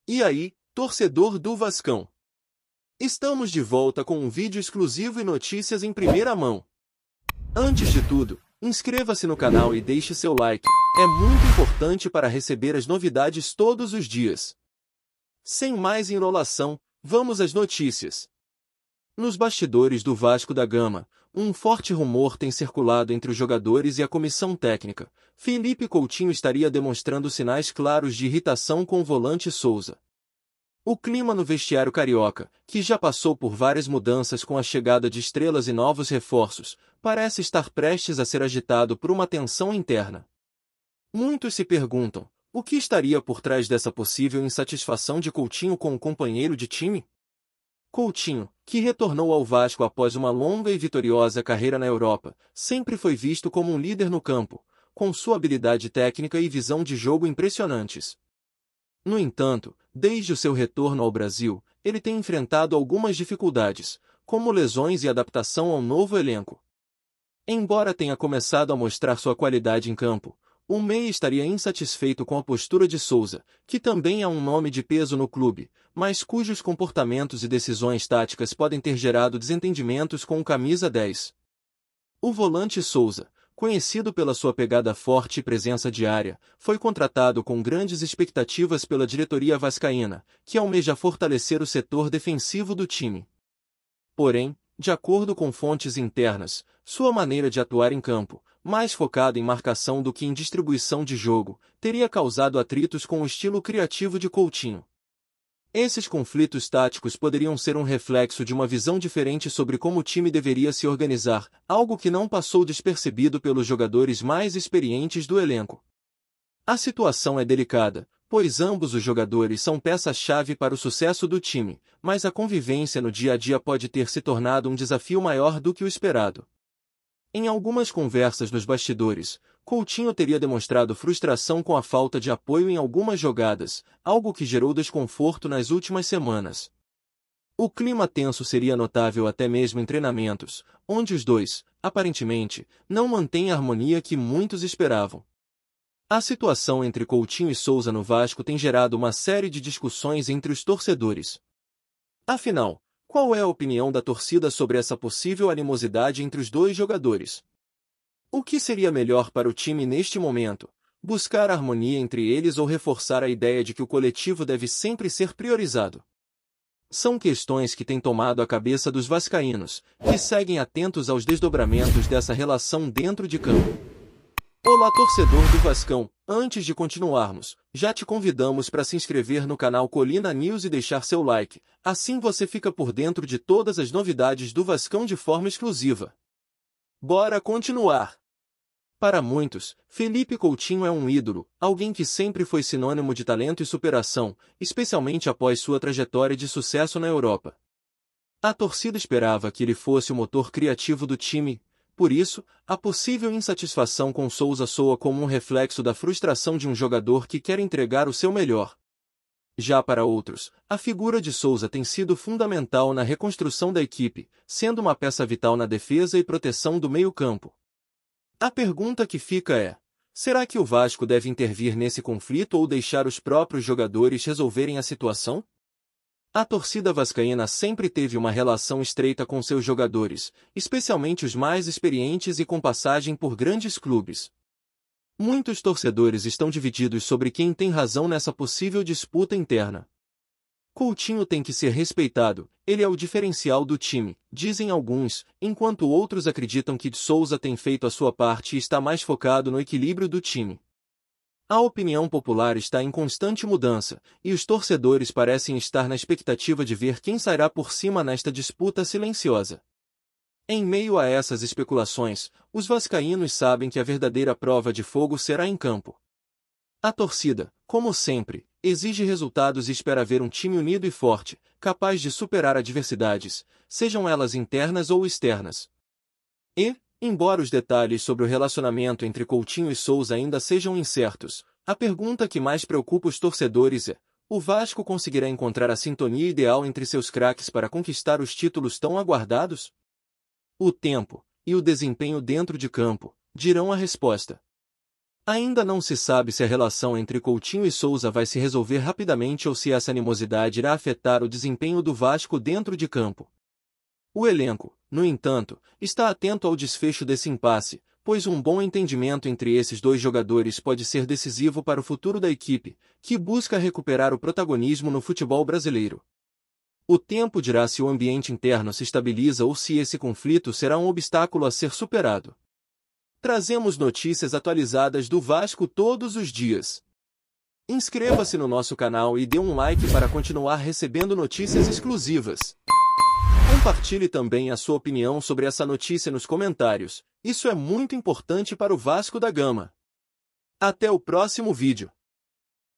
E aí, torcedor do Vascão? Estamos de volta com um vídeo exclusivo e notícias em primeira mão. Antes de tudo, inscreva-se no canal e deixe seu like. É muito importante para receber as novidades todos os dias. Sem mais enrolação, vamos às notícias. Nos bastidores do Vasco da Gama, um forte rumor tem circulado entre os jogadores e a comissão técnica. Felipe Coutinho estaria demonstrando sinais claros de irritação com o volante Souza. O clima no vestiário carioca, que já passou por várias mudanças com a chegada de estrelas e novos reforços, parece estar prestes a ser agitado por uma tensão interna. Muitos se perguntam, o que estaria por trás dessa possível insatisfação de Coutinho com o companheiro de time? Coutinho, que retornou ao Vasco após uma longa e vitoriosa carreira na Europa, sempre foi visto como um líder no campo, com sua habilidade técnica e visão de jogo impressionantes. No entanto, desde o seu retorno ao Brasil, ele tem enfrentado algumas dificuldades, como lesões e adaptação ao novo elenco. Embora tenha começado a mostrar sua qualidade em campo, o meia estaria insatisfeito com a postura de Souza, que também é um nome de peso no clube, mas cujos comportamentos e decisões táticas podem ter gerado desentendimentos com o camisa 10. O volante Souza, conhecido pela sua pegada forte e presença diária, foi contratado com grandes expectativas pela diretoria vascaína, que almeja fortalecer o setor defensivo do time. Porém, de acordo com fontes internas, sua maneira de atuar em campo, mais focada em marcação do que em distribuição de jogo, teria causado atritos com o estilo criativo de Coutinho. Esses conflitos táticos poderiam ser um reflexo de uma visão diferente sobre como o time deveria se organizar, algo que não passou despercebido pelos jogadores mais experientes do elenco. A situação é delicada, pois ambos os jogadores são peça-chave para o sucesso do time, mas a convivência no dia a dia pode ter se tornado um desafio maior do que o esperado. Em algumas conversas nos bastidores, Coutinho teria demonstrado frustração com a falta de apoio em algumas jogadas, algo que gerou desconforto nas últimas semanas. O clima tenso seria notável até mesmo em treinamentos, onde os dois, aparentemente, não mantêm a harmonia que muitos esperavam. A situação entre Coutinho e Souza no Vasco tem gerado uma série de discussões entre os torcedores. Afinal, qual é a opinião da torcida sobre essa possível animosidade entre os dois jogadores? O que seria melhor para o time neste momento? Buscar a harmonia entre eles ou reforçar a ideia de que o coletivo deve sempre ser priorizado? São questões que têm tomado a cabeça dos vascaínos, que seguem atentos aos desdobramentos dessa relação dentro de campo. Olá, torcedor do Vascão! Antes de continuarmos, já te convidamos para se inscrever no canal Colina News e deixar seu like, assim você fica por dentro de todas as novidades do Vascão de forma exclusiva. Bora continuar! Para muitos, Felipe Coutinho é um ídolo, alguém que sempre foi sinônimo de talento e superação, especialmente após sua trajetória de sucesso na Europa. A torcida esperava que ele fosse o motor criativo do time. Por isso, a possível insatisfação com Souza soa como um reflexo da frustração de um jogador que quer entregar o seu melhor. Já para outros, a figura de Souza tem sido fundamental na reconstrução da equipe, sendo uma peça vital na defesa e proteção do meio-campo. A pergunta que fica é: será que o Vasco deve intervir nesse conflito ou deixar os próprios jogadores resolverem a situação? A torcida vascaína sempre teve uma relação estreita com seus jogadores, especialmente os mais experientes e com passagem por grandes clubes. Muitos torcedores estão divididos sobre quem tem razão nessa possível disputa interna. Coutinho tem que ser respeitado, ele é o diferencial do time, dizem alguns, enquanto outros acreditam que Souza tem feito a sua parte e está mais focado no equilíbrio do time. A opinião popular está em constante mudança, e os torcedores parecem estar na expectativa de ver quem sairá por cima nesta disputa silenciosa. Em meio a essas especulações, os vascaínos sabem que a verdadeira prova de fogo será em campo. A torcida, como sempre, exige resultados e espera ver um time unido e forte, capaz de superar adversidades, sejam elas internas ou externas. E, embora os detalhes sobre o relacionamento entre Coutinho e Souza ainda sejam incertos, a pergunta que mais preocupa os torcedores é: o Vasco conseguirá encontrar a sintonia ideal entre seus craques para conquistar os títulos tão aguardados? O tempo, e o desempenho dentro de campo, dirão a resposta. Ainda não se sabe se a relação entre Coutinho e Souza vai se resolver rapidamente ou se essa animosidade irá afetar o desempenho do Vasco dentro de campo. O elenco, no entanto, está atento ao desfecho desse impasse, pois um bom entendimento entre esses dois jogadores pode ser decisivo para o futuro da equipe, que busca recuperar o protagonismo no futebol brasileiro. O tempo dirá se o ambiente interno se estabiliza ou se esse conflito será um obstáculo a ser superado. Trazemos notícias atualizadas do Vasco todos os dias. Inscreva-se no nosso canal e dê um like para continuar recebendo notícias exclusivas. Compartilhe também a sua opinião sobre essa notícia nos comentários, isso é muito importante para o Vasco da Gama. Até o próximo vídeo.